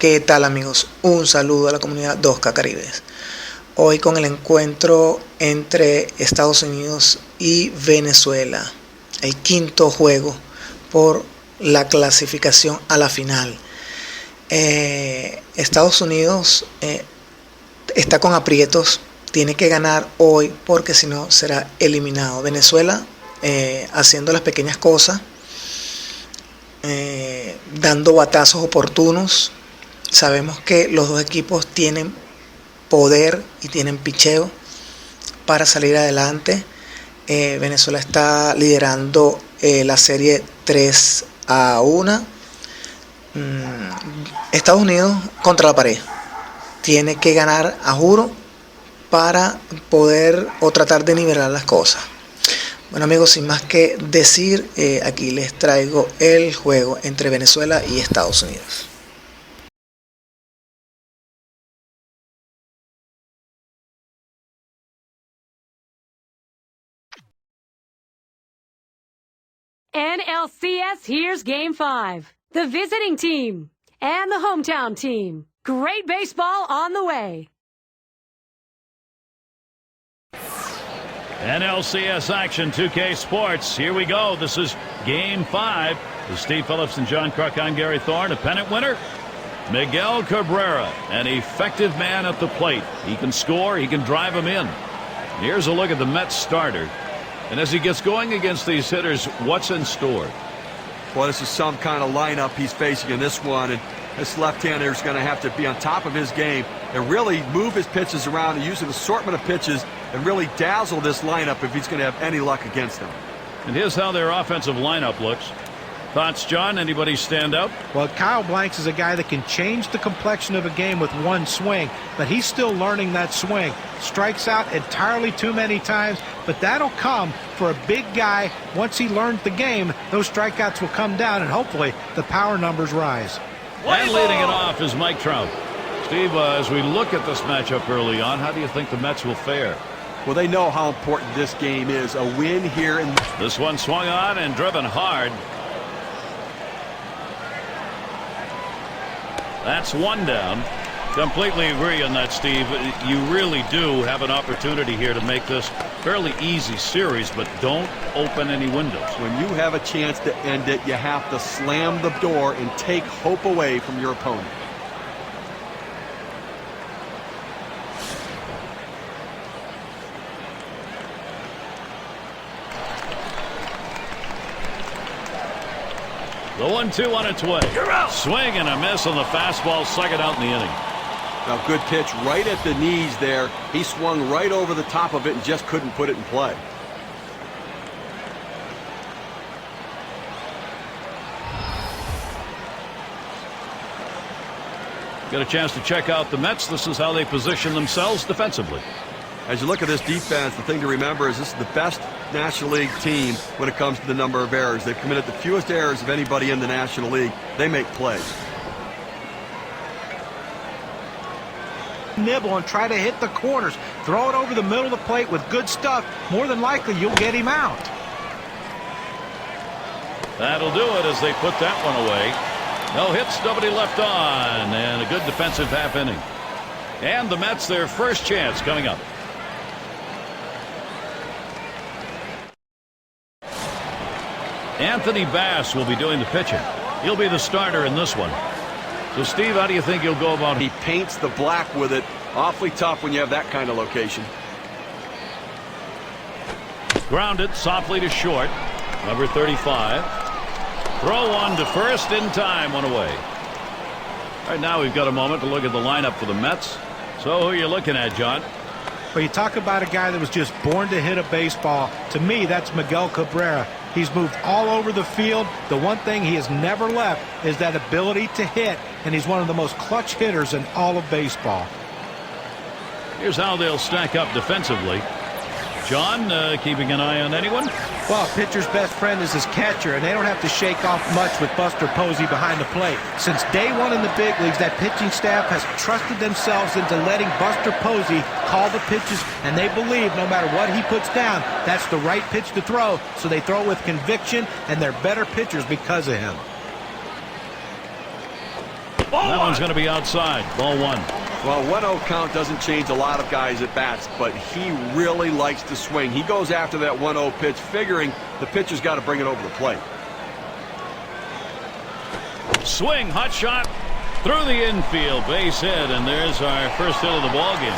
¿Qué tal, amigos? Un saludo a la comunidad 2K Caribes. Hoy con el encuentro entre Estados Unidos y Venezuela, el quinto juego por la clasificación a la final. Estados Unidos está con aprietos, tiene que ganar hoy porque si no será eliminado. Venezuela haciendo las pequeñas cosas, dando batazos oportunos. Sabemos que los dos equipos tienen poder y tienen picheo para salir adelante. Venezuela está liderando la serie 3-1. Estados Unidos contra la pared. Tiene que ganar a juro para poder o tratar de nivelar las cosas. Bueno, amigos, sin más que decir, aquí les traigo el juego entre Venezuela y Estados Unidos. NLCS, here's Game 5. The visiting team and the hometown team. Great baseball on the way. NLCS action, 2K Sports. Here we go. This is Game 5. With Steve Phillips and John Kruk. I'm Gary Thorne. A pennant winner, Miguel Cabrera, an effective man at the plate. He can score. He can drive them in. Here's a look at the Mets starter. And as he gets going against these hitters, what's in store? Well, this is some kind of lineup he's facing in this one, and this left-hander is going to have to be on top of his game and really move his pitches around and use an assortment of pitches and really dazzle this lineup if he's going to have any luck against them. And here's how their offensive lineup looks. Thoughts, John? Anybody stand out? Well, Kyle Blanks is a guy that can change the complexion of a game with one swing, but he's still learning that swing. Strikes out entirely too many times, but that'll come for a big guy. Once he learns the game, those strikeouts will come down, and hopefully the power numbers rise. And leading it off is Mike Trout. Steve, as we look at this matchup early on, how do you think the Mets will fare? Well, they know how important this game is. A win here. This one swung on and driven hard. That's one down. Completely agree on that, Steve. You really do have an opportunity here to make this fairly easy series, but don't open any windows. When you have a chance to end it, you have to slam the door and take hope away from your opponent. The 1-2 on its way. Swing and a miss on the fastball, second out in the inning. Now, good pitch right at the knees there. He swung right over the top of it and just couldn't put it in play. Get a chance to check out the Mets. This is how they position themselves defensively. As you look at this defense, the thing to remember is this is the best National League team when it comes to the number of errors. They've committed the fewest errors of anybody in the National League. They make plays. Nibble and try to hit the corners. Throw it over the middle of the plate with good stuff. More than likely, you'll get him out. That'll do it as they put that one away. No hits, nobody left on, and a good defensive half inning. And the Mets, their first chance coming up. Anthony Bass will be doing the pitching. He'll be the starter in this one. So, Steve, how do you think he'll go about it? He paints the black with it. Awfully tough when you have that kind of location. Grounded softly to short. Number 35. Throw one to first in time, one away. Right now we've got a moment to look at the lineup for the Mets. So who are you looking at, John? Well, you talk about a guy that was just born to hit a baseball. To me, that's Miguel Cabrera. He's moved all over the field. The one thing he has never left is that ability to hit, and he's one of the most clutch hitters in all of baseball. Here's how they'll stack up defensively. John, keeping an eye on anyone? Well, a pitcher's best friend is his catcher, and they don't have to shake off much with Buster Posey behind the plate. Since day one in the big leagues, that pitching staff has trusted themselves into letting Buster Posey call the pitches, and they believe no matter what he puts down, that's the right pitch to throw, so they throw with conviction, and they're better pitchers because of him. That one's going to be outside. Ball one. Well, 1-0 count doesn't change a lot of guys at bats, but he really likes to swing. He goes after that 1-0 pitch, figuring the pitcher's got to bring it over the plate. Swing, hot shot through the infield, base hit, and there's our first hit of the ball game.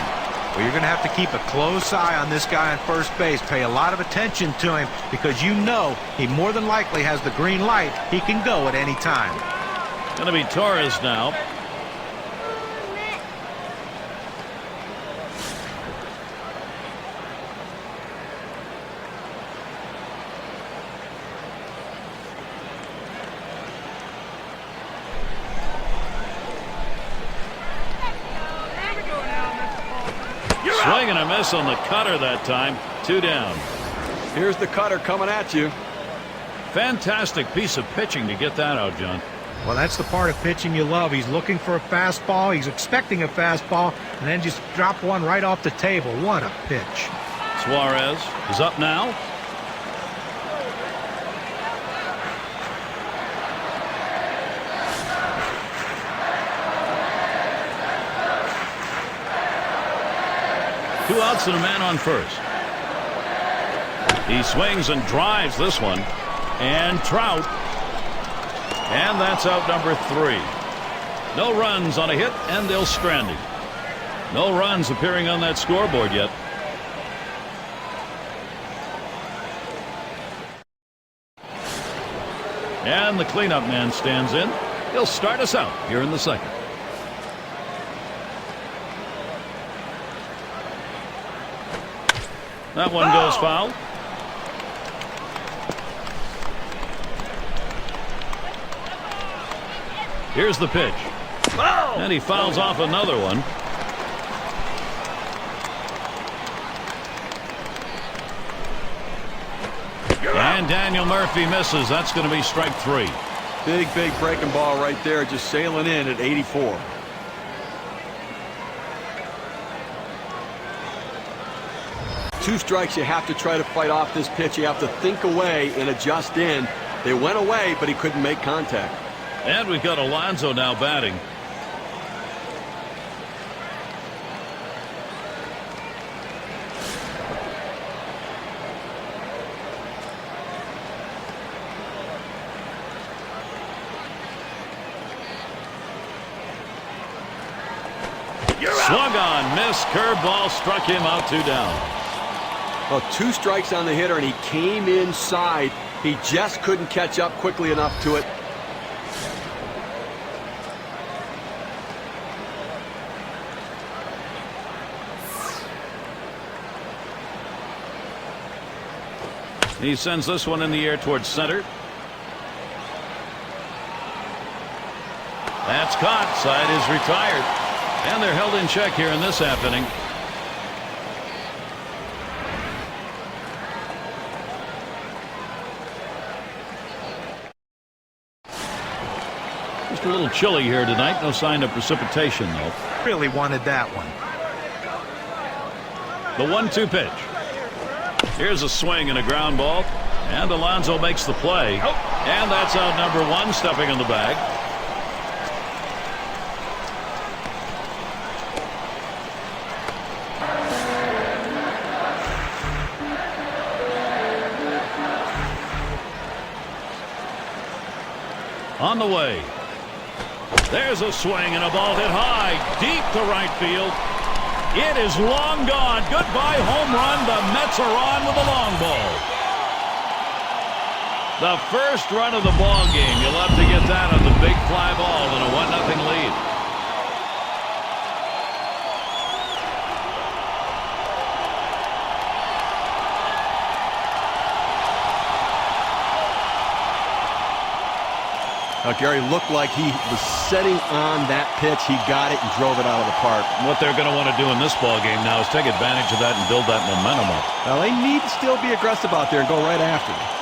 Well, you're going to have to keep a close eye on this guy on first base. Pay a lot of attention to him because you know he more than likely has the green light. He can go at any time. Going to be Torres now. Swing and a miss on the cutter that time. 2 down. Here's the cutter coming at you. Fantastic piece of pitching to get that out, John. Well, that's the part of pitching you love. He's looking for a fastball. He's expecting a fastball, and then just drop one right off the table. What a pitch. Suarez is up now. Two outs and a man on first. He swings and drives this one. And Trout. And that's out number 3. No runs on a hit, and they'll strand him. No runs appearing on that scoreboard yet. And the cleanup man stands in. He'll start us out here in the second. That one goes foul. Here's the pitch. And he fouls off another one. And Daniel Murphy misses. That's going to be strike 3. Big breaking ball right there, just sailing in at 84. Two strikes, you have to try to fight off this pitch. You have to think away and adjust in. They went away, but he couldn't make contact. And we've got Alonso now batting. Swung on, missed, curveball, struck him out, 2 down. Well, 2 strikes on the hitter, and he came inside. He just couldn't catch up quickly enough to it. He sends this one in the air towards center. That's caught. Side is retired. And they're held in check here in this half inning. Just a little chilly here tonight. No sign of precipitation, though. Really wanted that one. The 1-2 pitch. Here's a swing and a ground ball. And Alonso makes the play. And that's out number 1, stepping in the bag. On the way. There's a swing and a ball hit high, deep to right field. It is long gone. Goodbye home run. The Mets are on with a long ball. The first run of the ball game. You'll have to get that on the big fly ball in a 1-0 lead. Gary looked like he was setting on that pitch. He got it and drove it out of the park. What they're going to want to do in this ball game now is take advantage of that and build that momentum up. Well, they need to still be aggressive out there and go right after it.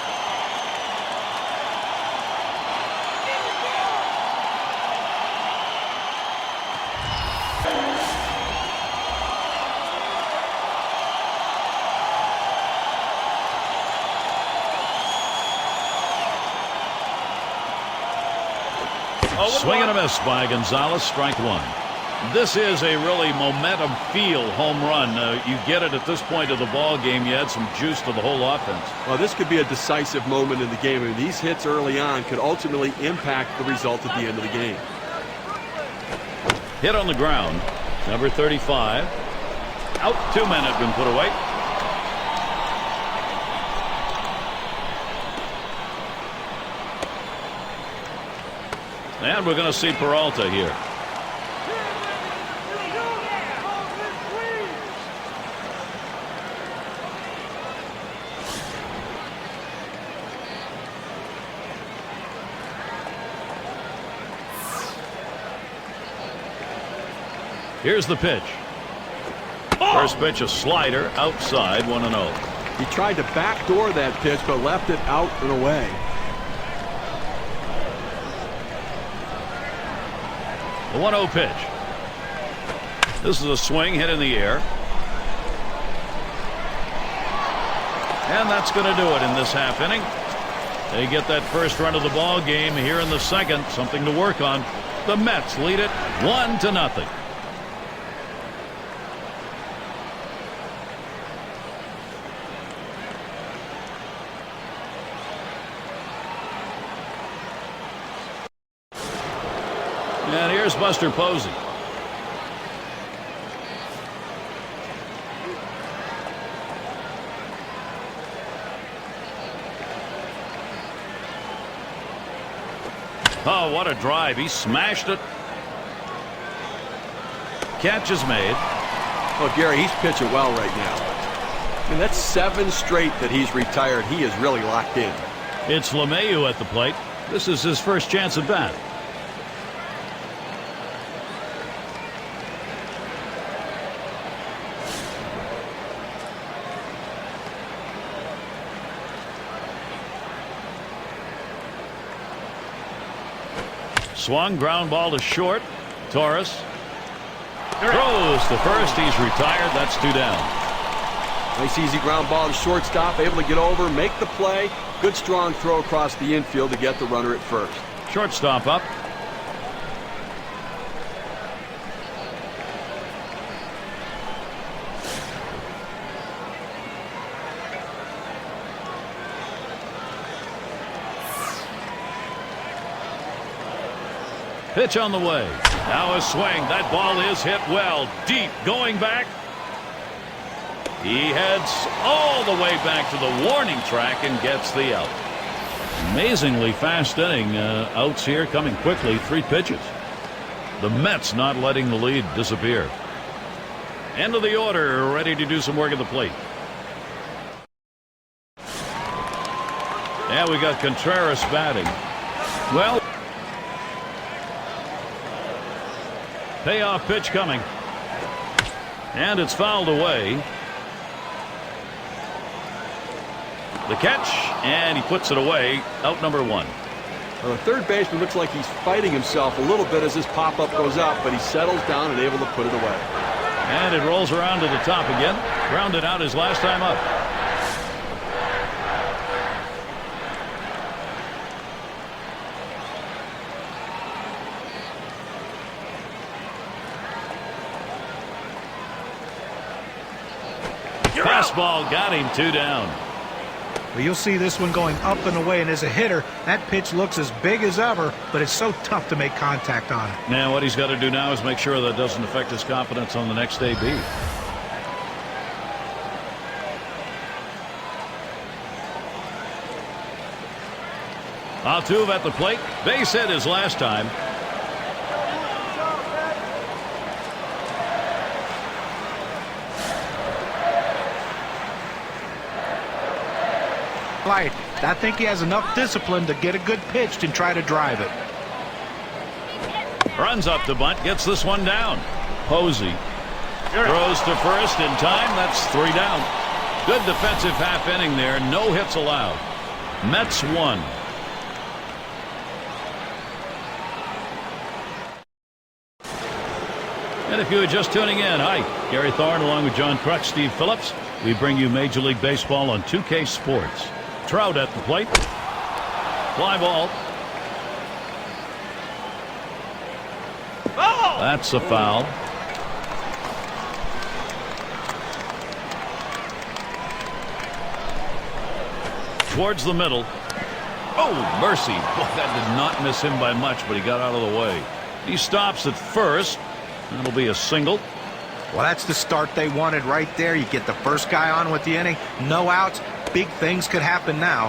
Swing and a miss by Gonzalez. Strike one. This is a really momentum feel home run. You get it at this point of the ball game. You add some juice to the whole offense. Well, this could be a decisive moment in the game. I mean, these hits early on could ultimately impact the result at the end of the game. Hit on the ground. Number 35. Out. 2 men have been put away. And we're going to see Peralta here. Here's the pitch. First pitch, a slider outside, 1-0. He tried to backdoor that pitch, but left it out and away. The 1-0 pitch. This is a swing hit in the air. And that's going to do it in this half inning. They get that first run of the ball game here in the second. Something to work on. The Mets lead it 1-0. And here's Buster Posey. Oh, what a drive. He smashed it. Catch is made. Oh, Gary, he's pitching well right now. And that's 7 straight that he's retired. He is really locked in. It's LeMahieu at the plate. This is his first chance at bat. Swung, ground ball to short. Torres throws to first. He's retired. That's 2 down. Nice easy ground ball to shortstop. Able to get over, make the play. Good strong throw across the infield to get the runner at first. Shortstop up. Pitch on the way. Now a swing. That ball is hit well. Deep. Going back. He heads all the way back to the warning track and gets the out. Amazingly fast inning. Outs here coming quickly. 3 pitches. The Mets not letting the lead disappear. End of the order. Ready to do some work at the plate. Yeah, we got Contreras batting. Well, payoff pitch coming. And it's fouled away. The catch, and he puts it away. Out number 1. Well, the third baseman looks like he's fighting himself a little bit as this pop-up goes up, but he settles down and able to put it away. And it rolls around to the top again. Grounded out his last time up. Fastball got him. 2 down. Well, you'll see this one going up and away, and as a hitter, that pitch looks as big as ever, but it's so tough to make contact on it. Now what he's got to do now is make sure that doesn't affect his confidence on the next AB. Altuve at the plate. Base hit his last time. I think he has enough discipline to get a good pitch and try to drive it. Runs up the bunt, gets this one down. Posey throws to first in time. That's 3 down. Good defensive half inning there. No hits allowed. Mets 1. And if you are just tuning in, hi, Gary Thorne along with John Kruk, Steve Phillips. We bring you Major League Baseball on 2K Sports. Trout at the plate. Fly ball. That's a foul. Towards the middle. Oh, mercy. Boy, that did not miss him by much, but he got out of the way. He stops at first. That'll be a single. Well, that's the start they wanted right there. You get the first guy on with the inning. No outs. Big things could happen now.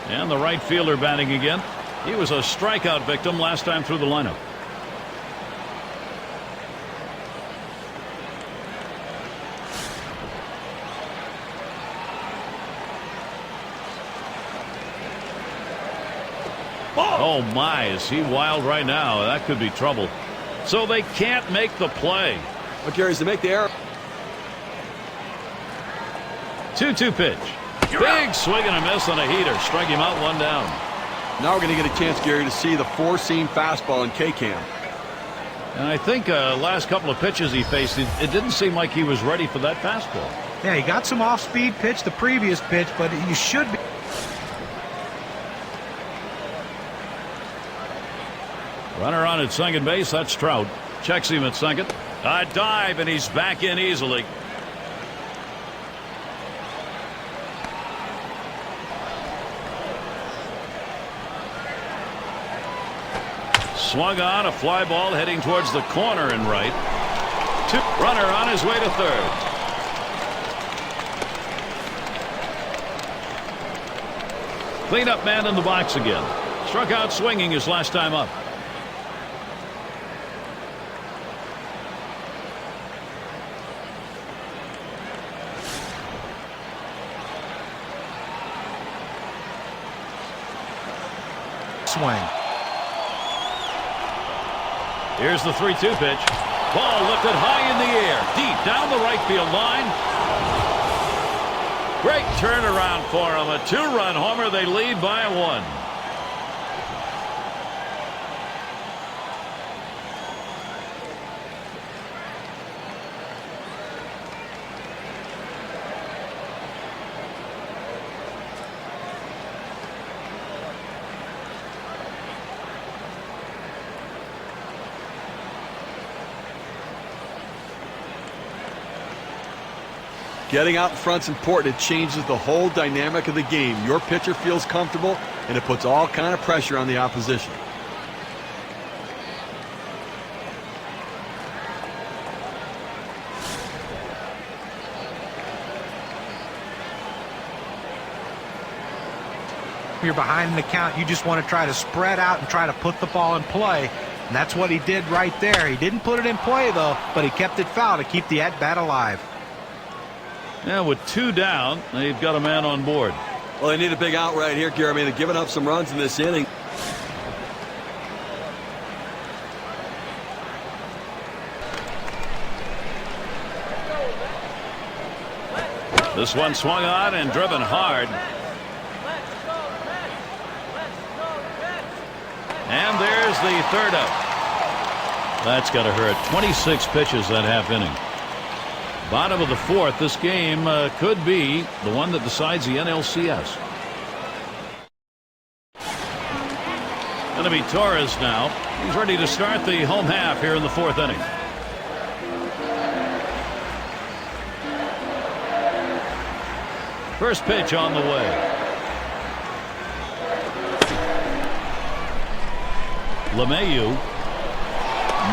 And the right fielder batting again. He was a strikeout victim last time through the lineup. Oh my, is he wild right now? That could be trouble. So they can't make the play. Well, Gary's to make the error. 2-2 pitch. Big swing and a miss on a heater. Strike him out, one down. Now we're going to get a chance, Gary, to see the four-seam fastball in K-Cam. And I think last couple of pitches he faced, it didn't seem like he was ready for that fastball. Yeah, he got some off-speed pitch the previous pitch, but you should be. Runner on at second base. That's Trout. Checks him at second. A dive, and he's back in easily. Swung on, a fly ball heading towards the corner and right. Runner on his way to third. Cleanup man in the box again. Struck out swinging his last time up. Swing. Here's the 3-2 pitch. Ball lifted high in the air, deep down the right field line. Great turnaround for him. A 2-run homer. They lead by 1. Getting out in front's important. It changes the whole dynamic of the game. Your pitcher feels comfortable, and it puts all kind of pressure on the opposition. If you're behind in the count, you just want to try to spread out and try to put the ball in play. And that's what he did right there. He didn't put it in play, though, but he kept it foul to keep the at-bat alive. Yeah, with 2 down, they've got a man on board. Well, they need a big out right here, Gary. I mean, they're giving up some runs in this inning. This one swung on and driven hard. And there's the third out. That's got to hurt. 26 pitches that half inning. Bottom of the 4th. This game could be the one that decides the NLCS. Going to be Torres now. He's ready to start the home half here in the 4th inning. First pitch on the way. LeMahieu.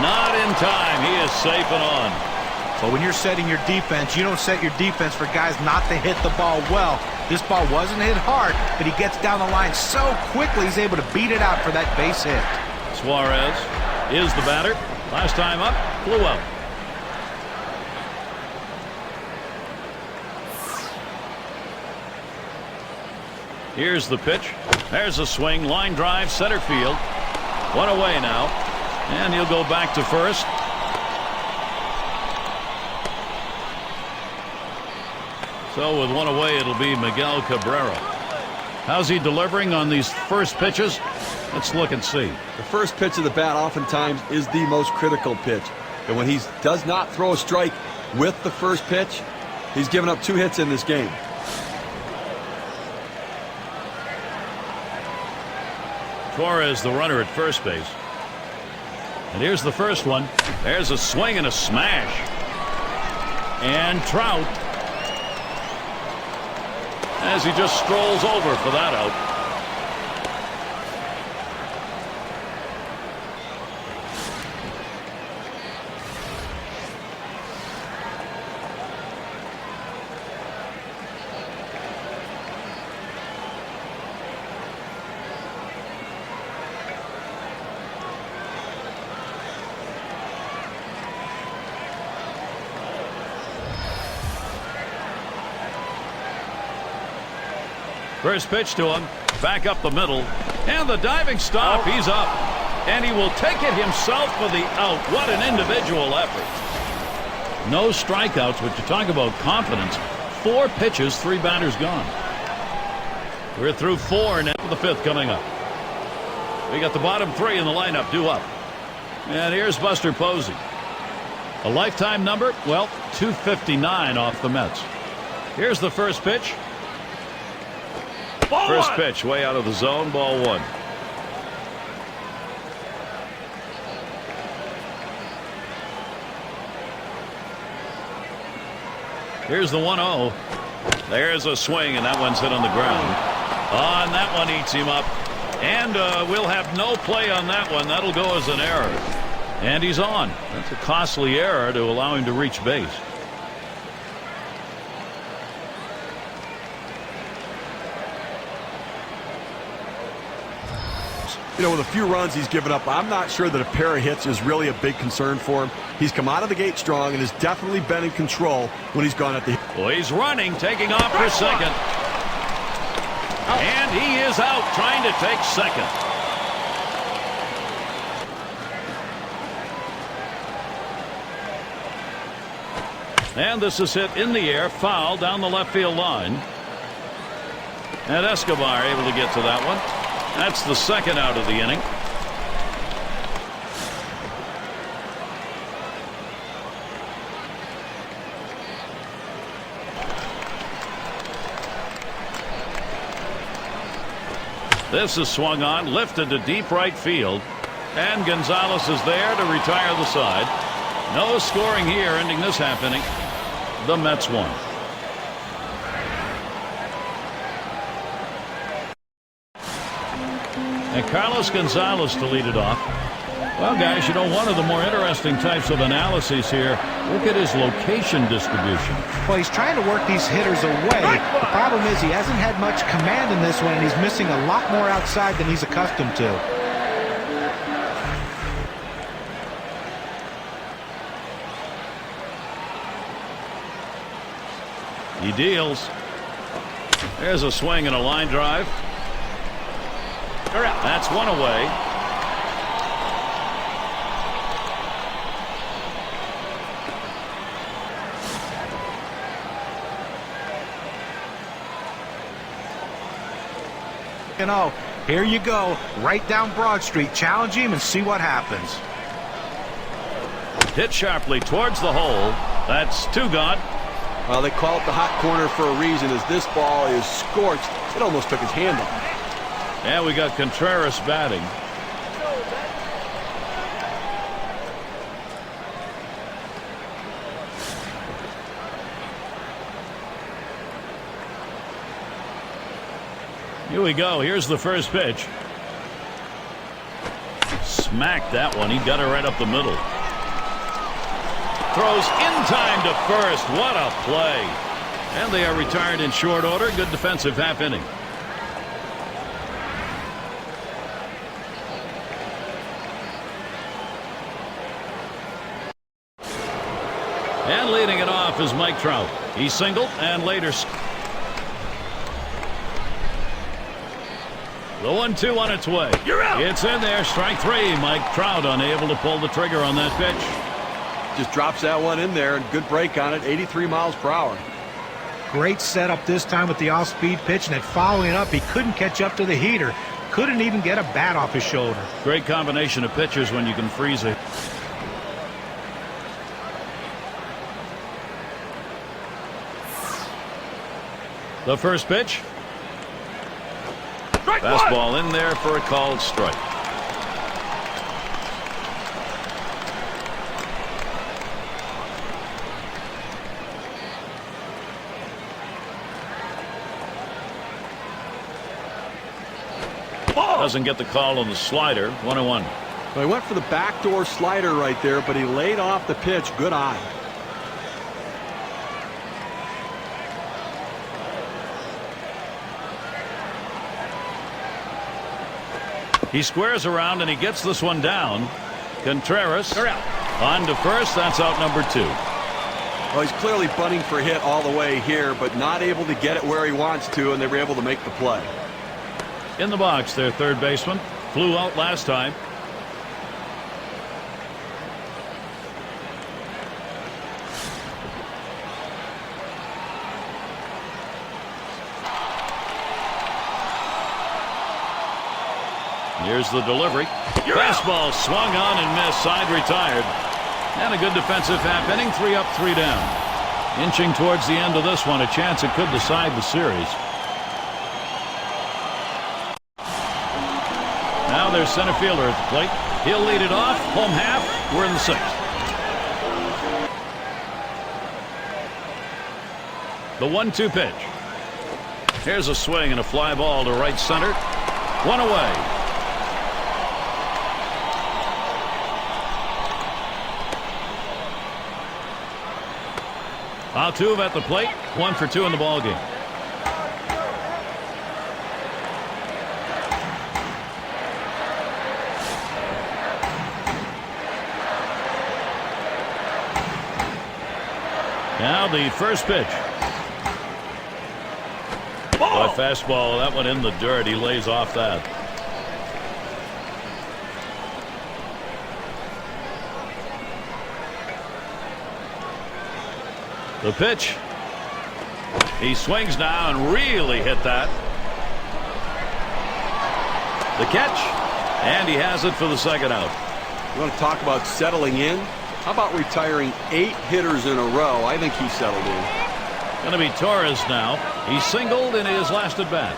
Not in time. He is safe and on. But when you're setting your defense, you don't set your defense for guys not to hit the ball well. This ball wasn't hit hard, but he gets down the line so quickly he's able to beat it out for that base hit. Suarez is the batter. Last time up, flew out. Here's the pitch. There's a swing. Line drive, center field. 1 away now. And he'll go back to first. So with 1 away, it'll be Miguel Cabrera. How's he delivering on these first pitches? Let's look and see. The first pitch of the bat oftentimes is the most critical pitch. And when he does not throw a strike with the first pitch, he's given up 2 hits in this game. Torres, the runner at first base. And here's the first one. There's a swing and a smash. And Trout, as he just strolls over for that out. First pitch to him, back up the middle, and the diving stop. He's up, and he will take it himself for the out. What an individual effort. No strikeouts, but you talk about confidence. 4 pitches, 3 batters gone. We're through 4 now, the 5th coming up. We got the bottom 3 in the lineup due up. And here's Buster Posey. A lifetime number, well, 259 off the Mets. Here's the first pitch. First pitch way out of the zone, ball 1. Here's the 1-0. There's a swing, and that one's hit on the ground. And that one eats him up. And we'll have no play on that one. That'll go as an error. And he's on. That's a costly error to allow him to reach base. You know, with a few runs he's given up, I'm not sure that a pair of hits is really a big concern for him. He's come out of the gate strong and has definitely been in control when he's gone at the... Well, he's running, taking off for second. And he is out, trying to take second. And this is hit in the air, foul down the left field line. And Escobar able to get to that one. That's the second out of the inning. This is swung on, lifted to deep right field. And Gonzalez is there to retire the side. No scoring here, ending this half inning. The Mets won. And Carlos Gonzalez to lead it off. Well, guys, you know, one of the more interesting types of analyses here, look at his location distribution. Well, he's trying to work these hitters away. The problem is he hasn't had much command in this one, and he's missing a lot more outside than he's accustomed to. He deals. There's a swing and a line drive. That's one away. You know, here you go, right down Broad Street. Challenge him and see what happens. Hit sharply towards the hole. That's 2 gone. Well, they call it the hot corner for a reason, as this ball is scorched. It almost took his hand off. And we got Contreras batting. Here we go. Here's the first pitch. Smacked that one. He got it right up the middle. Throws in time to first. What a play. And they are retired in short order. Good defensive half inning. And leading it off is Mike Trout. He singled and later. The 1-2 on its way. You're out. It's in there. Strike 3. Mike Trout unable to pull the trigger on that pitch. Just drops that one in there, and good break on it. 83 miles per hour. Great setup this time with the off-speed pitch, and then following it up, he couldn't catch up to the heater. Couldn't even get a bat off his shoulder. Great combination of pitchers when you can freeze it. The first pitch. Fastball in there for a called strike. doesn't get the call on the slider. 1-1. Well, he went for the backdoor slider right there, but he laid off the pitch. Good eye. He squares around and he gets this one down. Contreras on to first. That's out number 2. Well, he's clearly bunting for a hit all the way here, but not able to get it where he wants to, and they were able to make the play. In the box, their third baseman. Flew out last time. Here's the delivery. Fastball swung on and missed. Side retired. And a good defensive half inning. 3 up, 3 down. Inching towards the end of this one. A chance it could decide the series. Now there's center fielder at the plate. He'll lead it off. Home half. We're in the 6th. The 1-2 pitch. Here's a swing and a fly ball to right center. One away. Altuve at the plate. 1 for 2 in the ball game. Now the first pitch. A fastball. That one in the dirt. He lays off that. The pitch. He swings now and really hit that. The catch. And he has it for the second out. You want to talk about settling in? How about retiring 8 hitters in a row? I think he settled in. Going to be Torres now. He singled in his last at bat.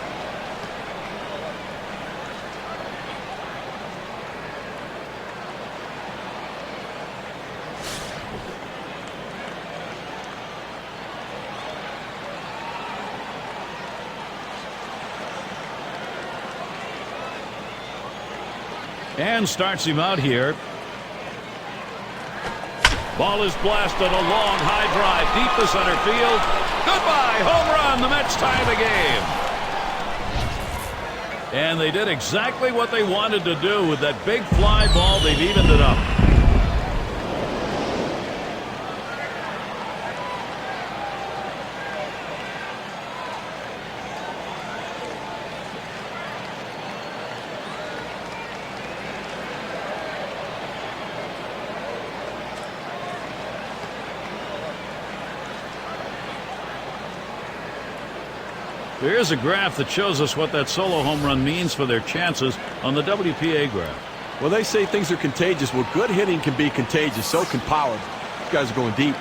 And starts him out here. Ball is blasted. A long high drive deep to center field. Goodbye. Home run. The Mets tie the game. And they did exactly what they wanted to do with that big fly ball. They've evened it up. There is a graph that shows us what that solo home run means for their chances on the WPA graph. Well, they say things are contagious. Well, good hitting can be contagious. So can power. These guys are going deep.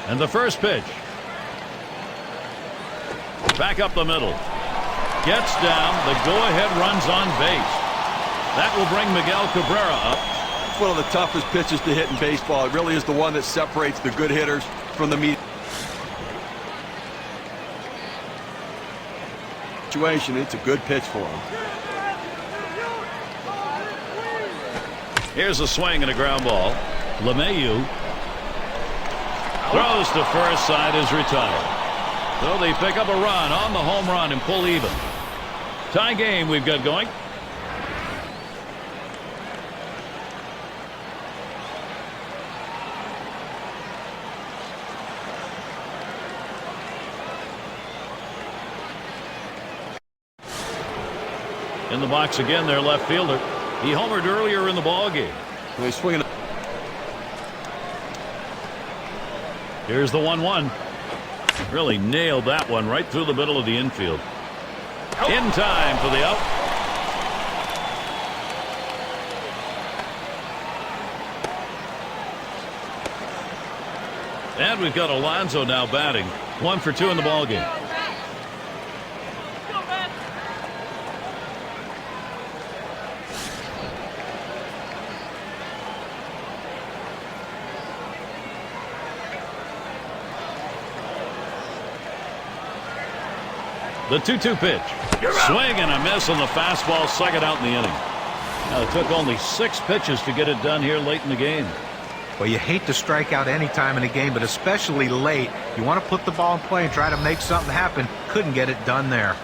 And the first pitch. Back up the middle. Gets down. The go-ahead runs on base. That will bring Miguel Cabrera up. It's one of the toughest pitches to hit in baseball. It really is the one that separates the good hitters from the mediocre. Situation. It's a good pitch for him. Here's a swing and a ground ball. LeMahieu throws to first. Side is retired. So they pick up a run on the home run and pull even. Tie game we've got going. In the box again, their left fielder. He homered earlier in the ball game. Well, he's swinging. Here's the 1-1. Really nailed that one right through the middle of the infield. In time for the out. And we've got Alonso now batting. 1 for 2 in the ball game. The 2-2 pitch. Swing and a miss on the fastball, second out in the inning. Now, it took only 6 pitches to get it done here late in the game. Well, you hate to strike out any time in a game, but especially late. You want to put the ball in play and try to make something happen. Couldn't get it done there.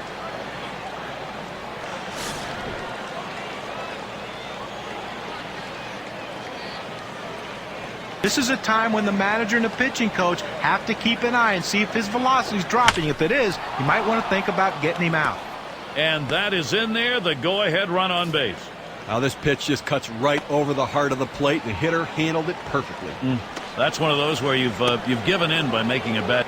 This is a time when the manager and the pitching coach have to keep an eye and see if his velocity is dropping. If it is, you might want to think about getting him out. And that is in there, the go-ahead run on base. Now this pitch just cuts right over the heart of the plate. The hitter handled it perfectly. That's one of those where you've given in by making a bet.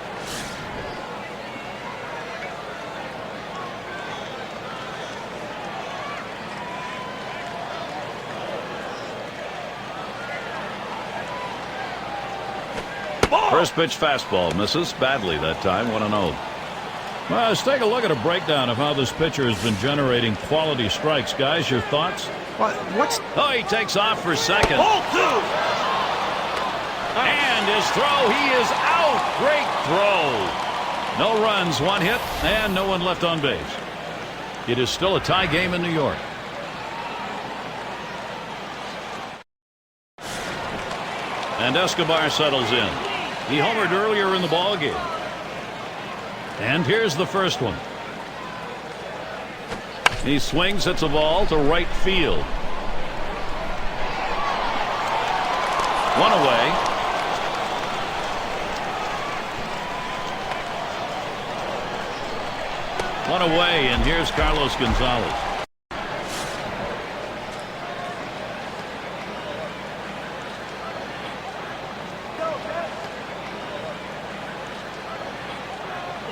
First pitch fastball misses badly that time. 1-0. Well, let's take a look at a breakdown of how this pitcher has been generating quality strikes. Guys, your thoughts? Oh, he takes off for second. And his throw, he is out. Great throw. No runs, 1 hit, and no one left on base. It is still a tie game in New York. And Escobar settles in. He homered earlier in the ball game. And here's the first one. He swings, hits a ball to right field. 1 away. One away, and here's Carlos Gonzalez.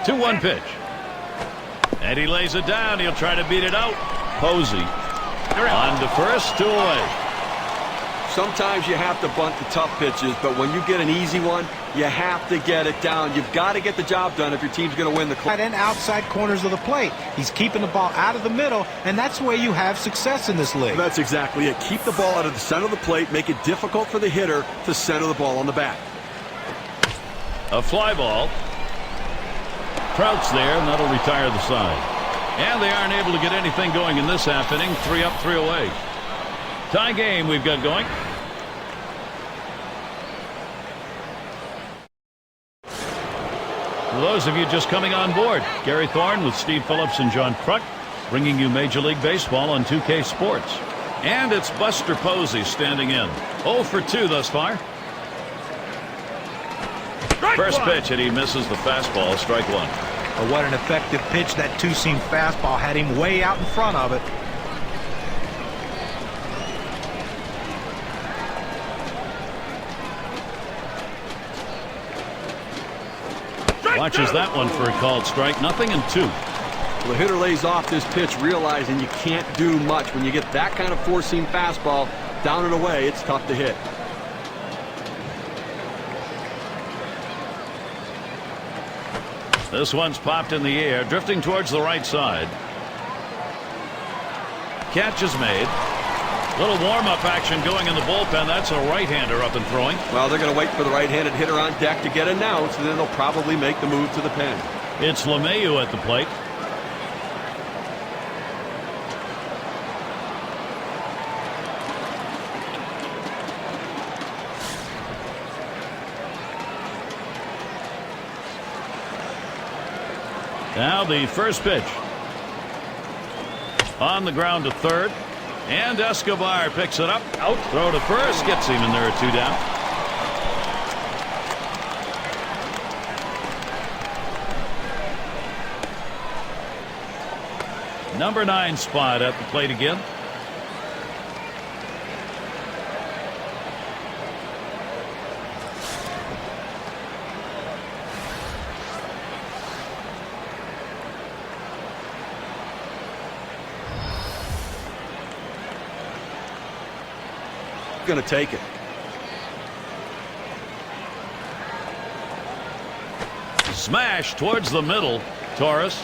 Two 1 pitch. And he lays it down. He'll try to beat it out. Posey on to first, 2 away. Sometimes you have to bunt the tough pitches, but when you get an easy one, you have to get it down. You've got to get the job done if your team's going to win the club. And outside corners of the plate. He's keeping the ball out of the middle, and that's where you have success in this league. That's exactly it. Keep the ball out of the center of the plate. Make it difficult for the hitter to center the ball on the bat. A fly ball. Trout's there, and that'll retire the side. And they aren't able to get anything going in this half inning. 3 up, 3 away. Tie game we've got going. For those of you just coming on board, Gary Thorne with Steve Phillips and John Kruk bringing you Major League Baseball on 2K Sports. And it's Buster Posey standing in. 0 for 2 thus far. First pitch, and he misses the fastball. Strike 1. But what an effective pitch. That two-seam fastball had him way out in front of it. Watches that one for a called strike. 0-2. Well, the hitter lays off this pitch, realizing you can't do much. When you get that kind of four-seam fastball down and away, it's tough to hit. This one's popped in the air, drifting towards the right side. Catch is made. Little warm-up action going in the bullpen. That's a right-hander up and throwing. Well, they're going to wait for the right-handed hitter on deck to get announced, and then they'll probably make the move to the pen. It's LeMahieu at the plate. Now the first pitch. On the ground to third. And Escobar picks it up. Out. Throw to first. Gets him, and there are 2 down. Number 9 spot at the plate again. Going to take it. Smash towards the middle. Torres.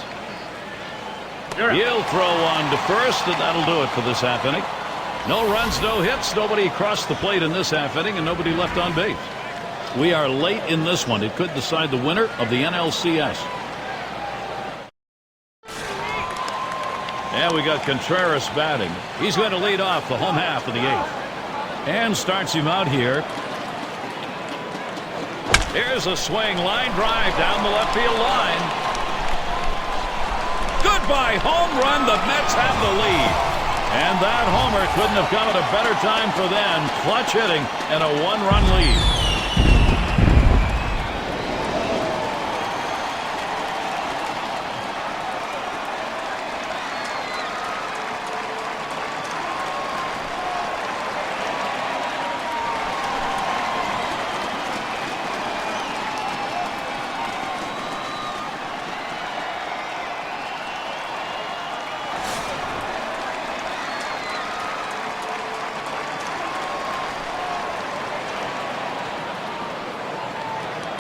He'll throw on to first, and that'll do it for this half inning. No runs, no hits, nobody across the plate in this half inning, and nobody left on base. We are late in this one. It could decide the winner of the NLCS. And we got Contreras batting. He's going to lead off the home half of the 8th. And starts him out here. Here's a swing, line drive down the left field line. Goodbye home run. The Mets have the lead. And that homer couldn't have come at a better time for them. Clutch hitting and a 1-run lead.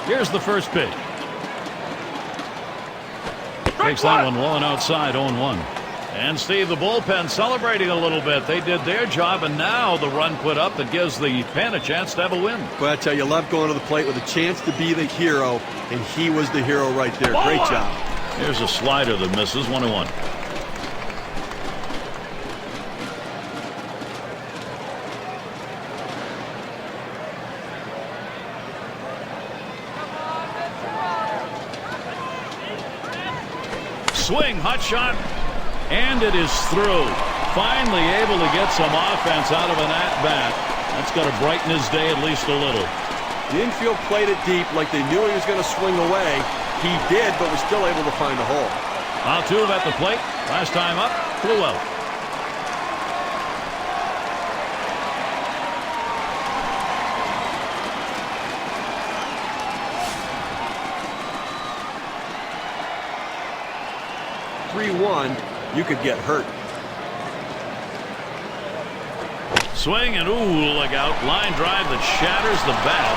Here's the first pitch. Takes that one low and outside, 0-1. And Steve, the bullpen celebrating a little bit. They did their job, and now the run put up that gives the pen a chance to have a win. Well, I tell you, love going to the plate with a chance to be the hero, and he was the hero right there. Great job. Here's a slider that misses, 1-1. Swing, hot shot, and it is through. Finally able to get some offense out of an at-bat. That's got to brighten his day at least a little. The infield played it deep like they knew he was going to swing away. He did, but was still able to find a hole. Altuve at the plate. Last time up, flew out. You could get hurt. Swing and ooh, look out. Line drive that shatters the bat.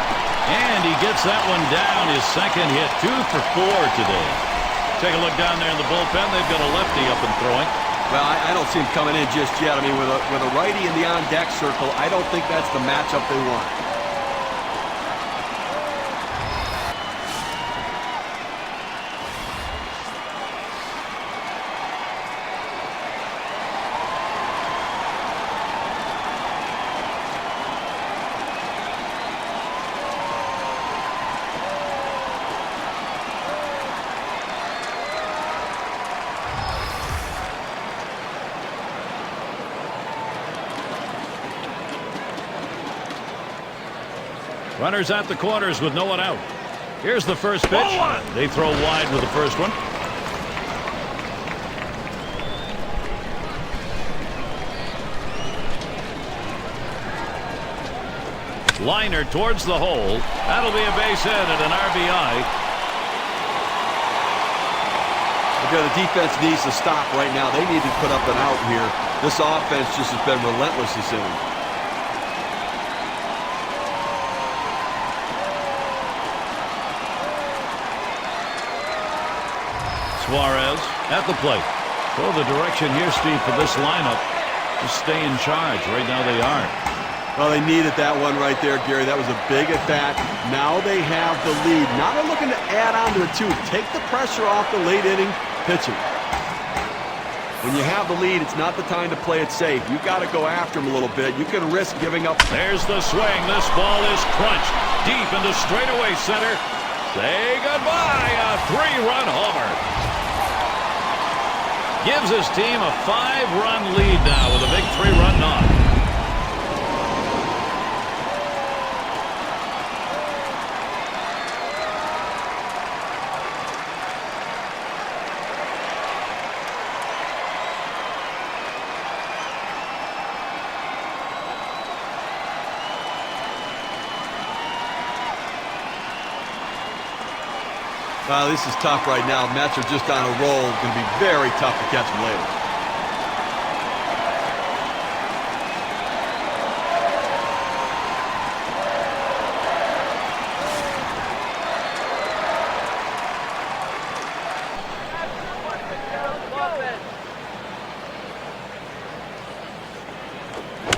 And he gets that one down. His second hit. 2 for 4 today. Take a look down there in the bullpen. They've got a lefty up and throwing. Well, I don't see him coming in just yet. I mean, with a righty in the on-deck circle, I don't think that's the matchup they want. Runners at the corners with no one out. Here's the first pitch. They throw wide with the first one. Liner towards the hole. That'll be a base hit and an RBI. The defense needs to stop right now. They need to put up an out here. This offense just has been relentless this inning. Suarez at the plate. So the direction here, Steve, for this lineup to stay in charge. Right now they aren't. Well, they needed that one right there, Gary. That was a big at bat. Now they have the lead. Now they're looking to add on to it, too. Take the pressure off the late inning pitching. When you have the lead, it's not the time to play it safe. You've got to go after them a little bit. You can risk giving up. There's the swing. This ball is crunched deep into straightaway center. Say goodbye. A 3-run homer. Gives his team a 5-run lead now with a big 3-run knock. This is tough right now. Mets are just on a roll. It's going to be very tough to catch them later.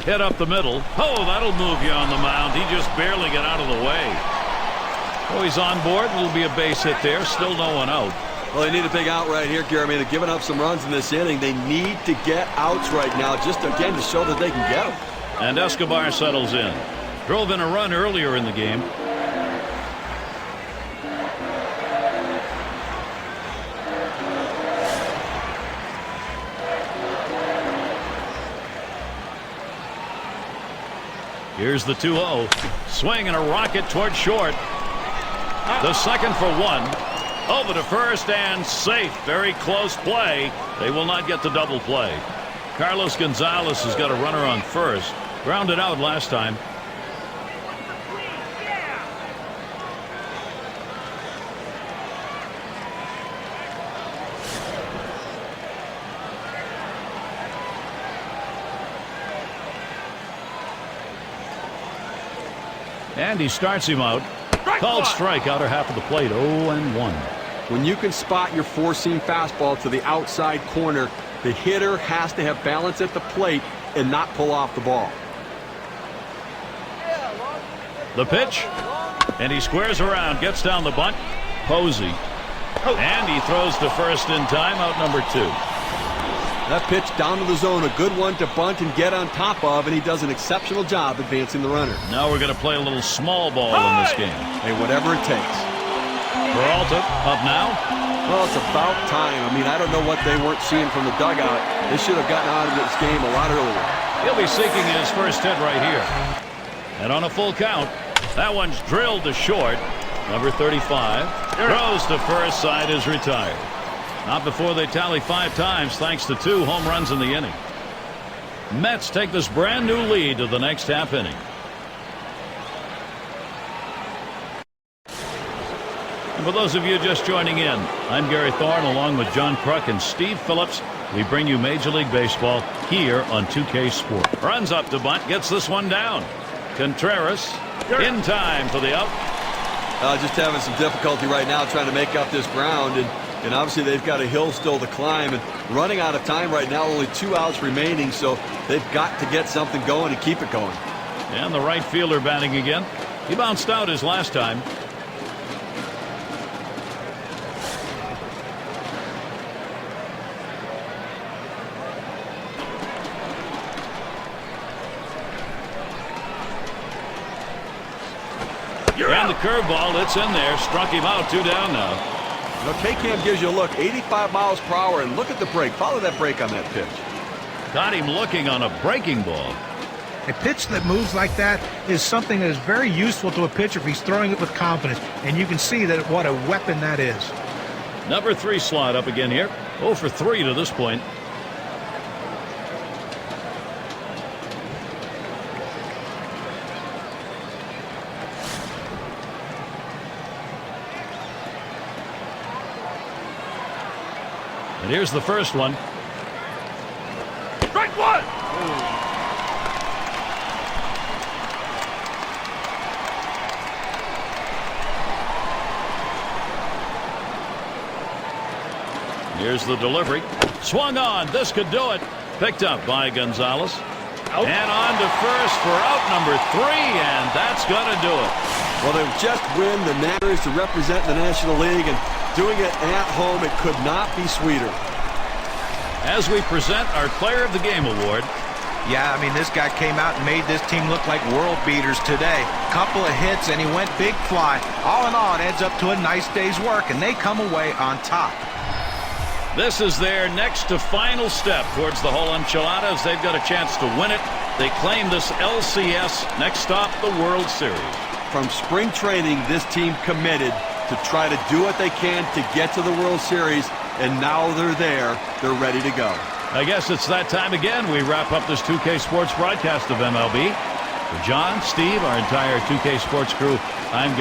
Hit up the middle. Oh, that'll move you on the mound. He just barely got out of the way. Oh, he's on board. Will be a base hit there. Still no one out. Well, they need a big out right here, Gary. I mean, they're giving up some runs in this inning. They need to get outs right now, just again to show that they can get them. And Escobar settles in. Drove in a run earlier in the game. Here's the 2-0. Swing and a rocket toward short. The second for one. Over to first and safe. Very close play. They will not get the double play. Carlos Gonzalez has got a runner on first. Grounded out last time. And he starts him out. Called strike, outer half of the plate, 0-1. When you can spot your four-seam fastball to the outside corner, the hitter has to have balance at the plate and not pull off the ball. The pitch. And he squares around, gets down the bunt. Posey. And he throws to first in time, out number 2. That pitch down to the zone, a good one to bunt and get on top of, and he does an exceptional job advancing the runner. Now we're going to play a little small ball in this game. Hey, whatever it takes. Peralta up now. Well, it's about time. I mean, I don't know what they weren't seeing from the dugout. They should have gotten out of this game a lot earlier. He'll be seeking his first hit right here. And on a full count, that one's drilled to short. Number 35 throws to first, side is retired. Not before they tally 5 times, thanks to 2 home runs in the inning. Mets take this brand new lead to the next half inning. And for those of you just joining in, I'm Gary Thorne along with John Kruk and Steve Phillips. We bring you Major League Baseball here on 2K Sport. Runs up to bunt, gets this one down. Contreras in time for the out. Just having some difficulty right now trying to make up this ground, and obviously they've got a hill still to climb and running out of time right now, only 2 outs remaining, so they've got to get something going and keep it going. And the right fielder batting again. He bounced out his last time. And the curveball, it's in there, struck him out, 2 down now. You know, K-Cam gives you a look, 85 miles per hour, and look at the break. Follow that break on that pitch. Got him looking on a breaking ball. A pitch that moves like that is something that is very useful to a pitcher if he's throwing it with confidence, and you can see that what a weapon that is. Number 3 slot up again here. 0 for 3 to this point. And here's the first one. Strike 1! Here's the delivery. Swung on. This could do it. Picked up by Gonzalez. Out. And on to first for out number 3, and that's going to do it. Well, they've just win the Nuetras to represent the National League, and doing it at home, it could not be sweeter. As we present our Player of the Game award. Yeah, I mean, this guy came out and made this team look like world beaters today. Couple of hits, and he went big fly. All in all, it adds up to a nice day's work, and they come away on top. This is their next to final step towards the whole enchiladas. They've got a chance to win it. They claim this LCS. Next stop, the World Series. From spring training, this team committed to try to do what they can to get to the World Series, and now they're there. They're ready to go. I guess it's that time again. We wrap up this 2K Sports broadcast of MLB. For John, Steve, our entire 2K Sports crew, I'm